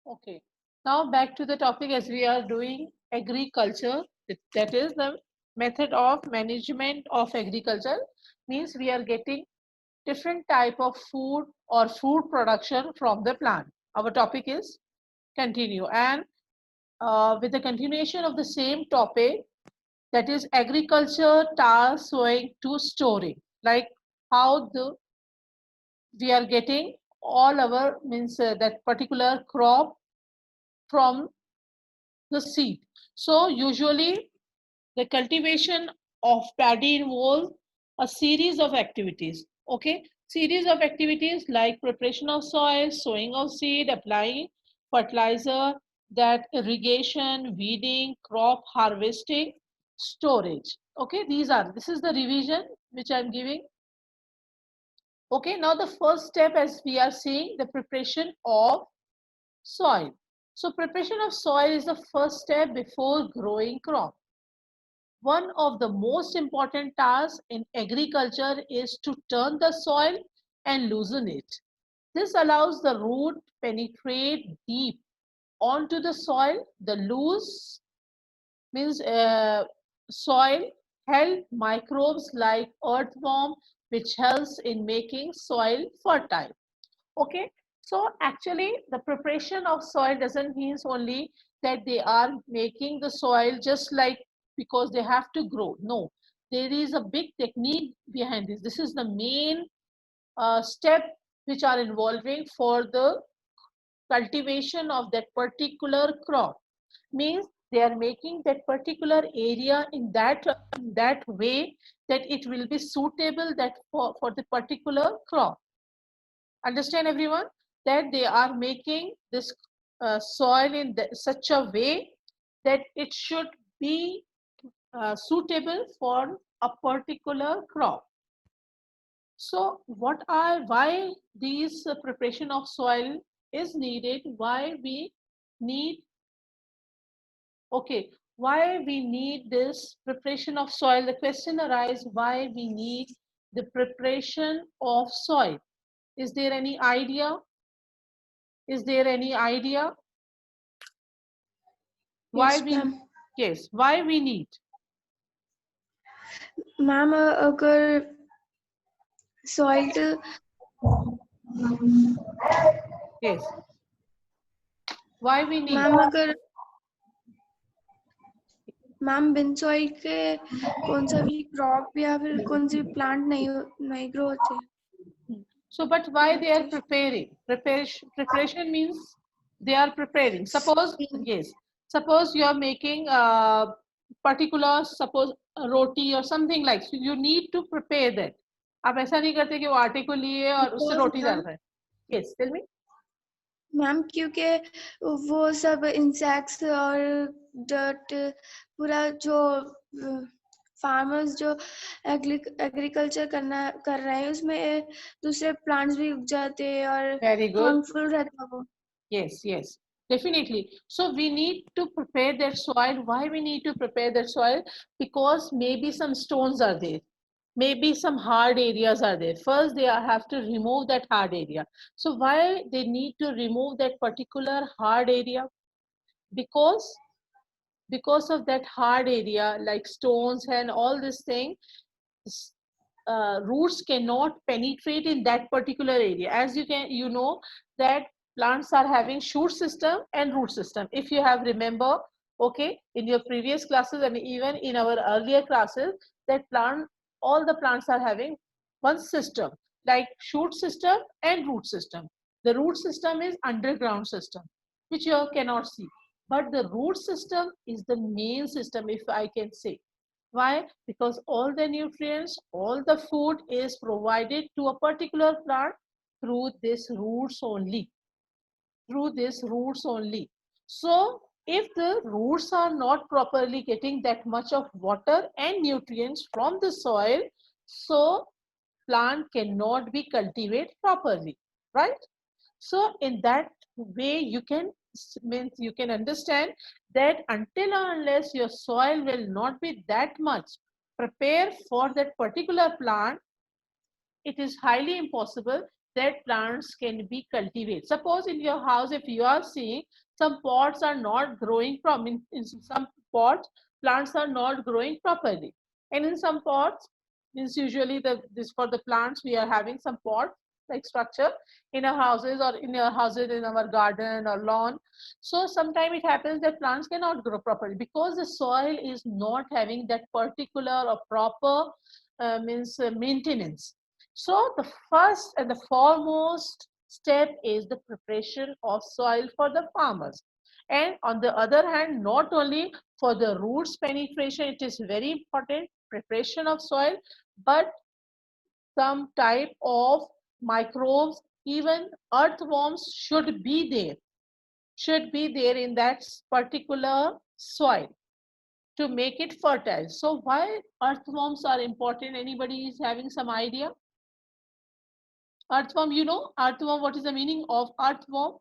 Okay. Now back to the topic as we are doing agriculture. That is the method of management of agriculture. Means we are getting different type of food or food production from the plant. Our topic is continue, and with the continuation of the same topic, that is agriculture tasks going to storing, like how the we are getting all our means that particular crop from the seed. So usually the cultivation of paddy involves a series of activities. Okay, series of activities like preparation of soil, sowing of seed, applying fertilizer, that irrigation, weeding, crop harvesting, storage. Okay, this is the revision which I'm giving. Okay, now the first step, as we are seeing, the preparation of soil. So preparation of soil is the first step before growing crop. One of the most important tasks in agriculture is to turn the soil and loosen it. This allows the root penetrate deep onto the soil. The loose means soil help microbes like earthworm, which helps in making soil fertile. Okay, so actually the preparation of soil doesn't mean only that they are making the soil just like because they have to grow. No, there is a big technique behind this. This is the main step which are involving for the cultivation of that particular crop. Means they are making that particular area in that way that it will be suitable that for the particular crop. Understand everyone that they are making this soil in such a way that it should be suitable for a particular crop. So why these preparation of soil is needed, why we need, okay, why we need this preparation of soil. The question arises why we need the preparation of soil. Is there any idea? Is there any idea why Yes, we, ma'am. yes, why we need? Ma'am अगर soil Yes, why we need? Ma'am अगर ma'am बिन soil के कौन सा भी crop या फिर कौन सी प्लांट नहीं ग्रो होते. So, but why they are preparing? Preparation means they are preparing. Suppose, yes, suppose you are making a particular, suppose a roti or something like, so you need to prepare that. आप ऐसा नहीं करते कि वो आटे को लिए और उससे रोटी डाल रहे हैं. Yes, tell me. मैम क्योंकि वो सब इंसेक्ट्स और डर्ट पूरा जो फार्मर्स जो एग्रीकल्चर कर रहे हैं उसमें दूसरे प्लांट्स भी उग जाते हैं और Very good. हार्मफुल रहता है वो. Yes, yes, definitely. So we need to prepare that soil. Why we need to prepare that soil? Because maybe some stones are there. Maybe some hard areas are there. First, have to remove that hard area. So why they need to remove that particular hard area? Because of that hard area, like stones and all this thing, roots cannot penetrate in that particular area. As you know that plants are having shoot system and root system. If you have remember, okay, in your previous classes and even in our earlier classes, that all the plants are having one system, like shoot system and root system. The root system is underground system, which you cannot see, but the root system is the main system, if I can say. Why? Because all the nutrients, all the food is provided to a particular plant through these roots only. Through these roots only. So, if the roots are not properly getting that much of water and nutrients from the soil, so plant cannot be cultivated properly, right? So in that way, you can understand that until or unless your soil will not be that much prepared for that particular plant, it is highly impossible that plants can be cultivated. Suppose in your house, if you are seeing some pots are not growing in some pots, plants are not growing properly. And in some pots, means usually this for the plants, we are having some pot like structure in our houses or in your houses, in our garden or lawn. So sometimes it happens that plants cannot grow properly because the soil is not having that particular or proper maintenance. So the first and the foremost step is the preparation of soil for the farmers. And on the other hand, not only for the roots penetration, it is very important preparation of soil, but some type of microbes, even earthworms should be there in that particular soil to make it fertile. So why earthworms are important? Anybody is having some idea? Earthworm, you know, earthworm, what is the meaning of earthworm?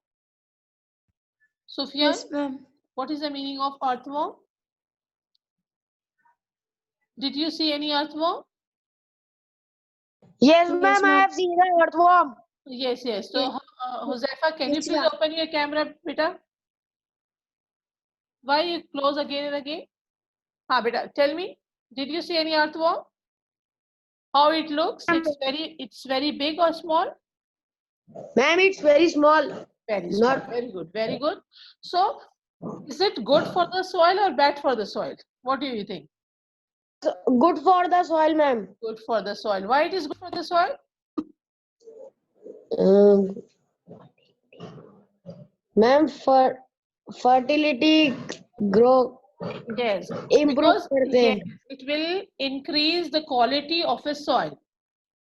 Sufyan, Yes, ma'am. what is the meaning of earthworm? Did you see any earthworm? Yes, Yes, ma'am, I ma'am. have seen an earthworm. Yes, yes. So, Yes, Huzaifa, can you yes, please yeah. open your camera, beta? Why you close again and again? Ha, beta, tell me, did you see any earthworm? How it looks? It's very big or small? Ma'am, it's very small. Very small. Not Very good. Very good. So, is it good for the soil or bad for the soil? What do you think? good for the soil, ma'am. Good for the soil. Why it is good for the soil? Um, ma'am, for fertility grow Yes, improve because करते yes, हैं. it will increase the quality of a soil.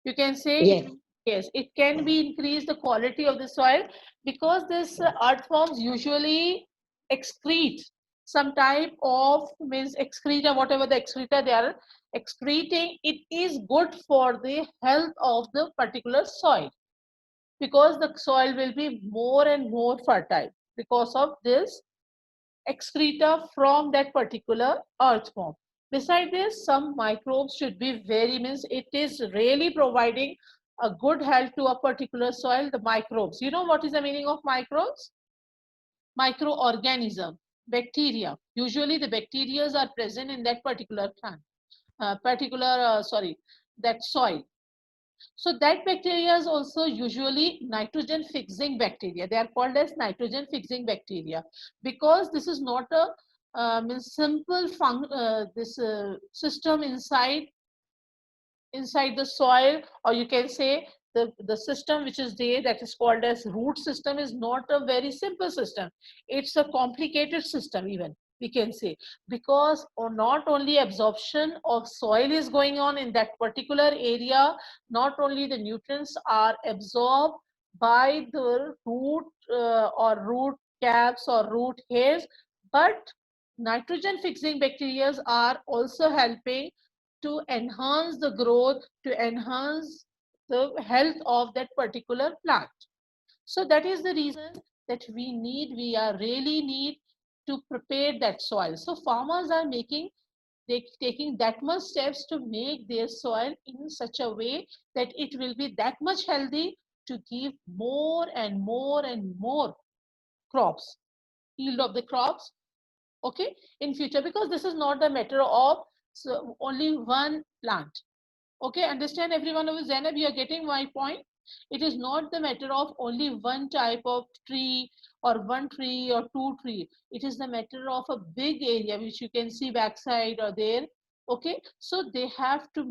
You can say Yes. yes, it can be increase the quality of the soil because this earthworms usually excrete some type of means excreta, whatever the excreta they are excreting. It is good for the health of the particular soil because the soil will be more and more fertile because of this excreta from that particular earthworm. Beside this, some microbes should be very means it is really providing a good health to a particular soil. The microbes, you know what is the meaning of microbes? Microorganism, bacteria. Usually the bacteria are present in that particular plant, that soil. So that bacteria is also usually nitrogen fixing bacteria. They are called as nitrogen fixing bacteria because this is not a simple system inside the soil, or you can say the system which is there that is called as root system is not a very simple system. It's a complicated system even, we can say, because not only absorption of soil is going on in that particular area, not only the nutrients are absorbed by the root or root caps or root hairs, but nitrogen fixing bacteria are also helping to enhance the growth, to enhance the health of that particular plant. So that is the reason that we are really need to prepare that soil. So farmers are taking that much steps to make their soil in such a way that it will be that much healthy to give more and more and more crops, yield of the crops, okay, in future, because this is not a matter of only one plant. Okay, understand everyone over Zainab, you are getting my point. It is not the matter of only one type of tree or one tree or two tree. It is the matter of a big area which you can see backside or there. Okay, so they have to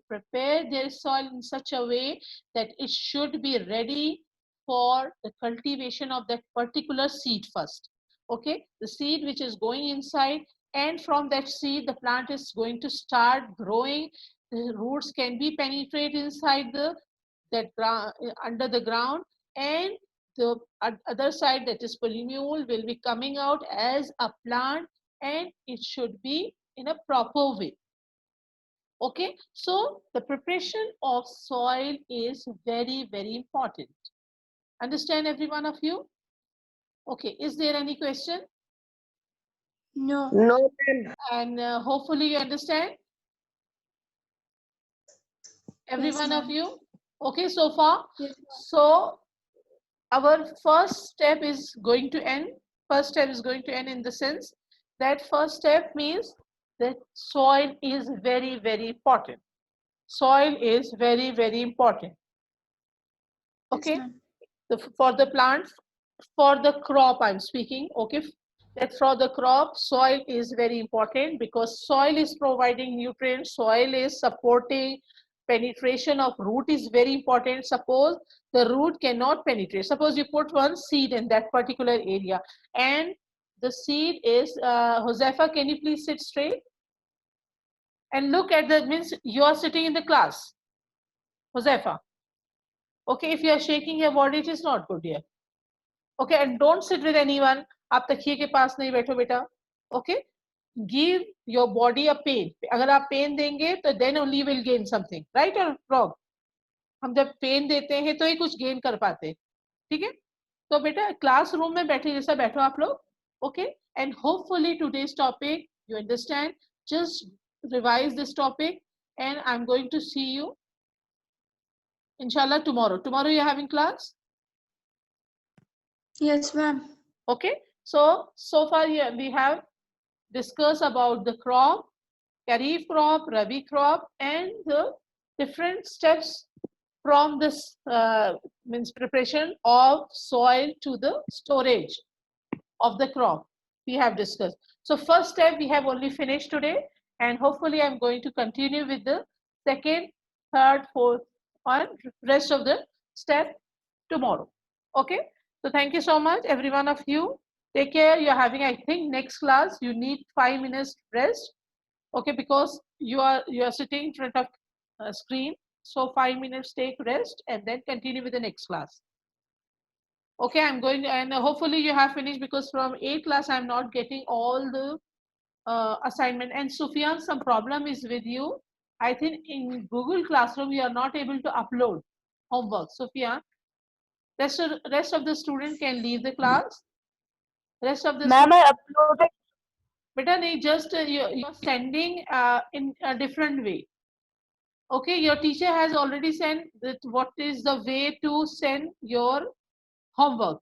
prepare their soil in such a way that it should be ready for the cultivation of that particular seed first. Okay, the seed which is going inside, and from that seed the plant is going to start growing. The roots can be penetrate inside that ground, under the ground, and the other side, that is polymule, will be coming out as a plant, and it should be in a proper way. Okay, so the preparation of soil is very, very important. Understand every one of you? Okay, is there any question? No. No, ma'am. And hopefully you understand, every Yes, one of ma'am. you. Okay, so far. Yes. So our first step is going to end. First step is going to end in the sense that first step means that soil is very, very important. Soil is very, very important. Okay, for the plants, for the crop I'm speaking. Okay, that for the crop, soil is very important because soil is providing nutrients, soil is supporting penetration of root is very important. Suppose the root cannot penetrate. Suppose you put one seed in that particular area and the seed is, Josefa, can you please sit straight? And look at the, means you are sitting in the class. Josefa. Okay, if you are shaking your body, it is not good here. Okay, and don't sit with anyone. आप तकिए के पास नहीं बैठो बेटा. Okay, give your body a pain. अगर आप pen देंगे तो then only you will gain something, right or wrong? हम जब पेन देते हैं तो ही कुछ गेन कर पाते. ठीक है, तो बेटा क्लासरूम में बैठे जैसा बैठो आप लोग. Okay, and hopefully today's topic you understand. Just revise this topic and I'm going to see you inshallah tomorrow. Tomorrow you're having class? Yes, ma'am. Okay, so far here we have discussed about the crop, Kharif crop, Rabi crop, and the different steps from this means preparation of soil to the storage of the crop we have discussed. So first step we have only finished today, and hopefully I'm going to continue with the second, third, fourth, and rest of the step tomorrow. Okay, so thank you so much every one of you. Take care. You're having, I think, next class you need 5 minutes rest. Okay, because you are sitting in front of a screen, so 5 minutes take rest and then continue with the next class. Okay, I'm going, and hopefully you have finished because from 8th class I'm not getting all the assignment. And Sufyan, some problem is with you. I think in Google Classroom you are not able to upload homework. Sufyan, rest of the student can leave the class. Rest of the Ma'am, I uploaded. beta nahi, just you're sending in a different way. Okay, your teacher has already sent that what is the way to send your homework.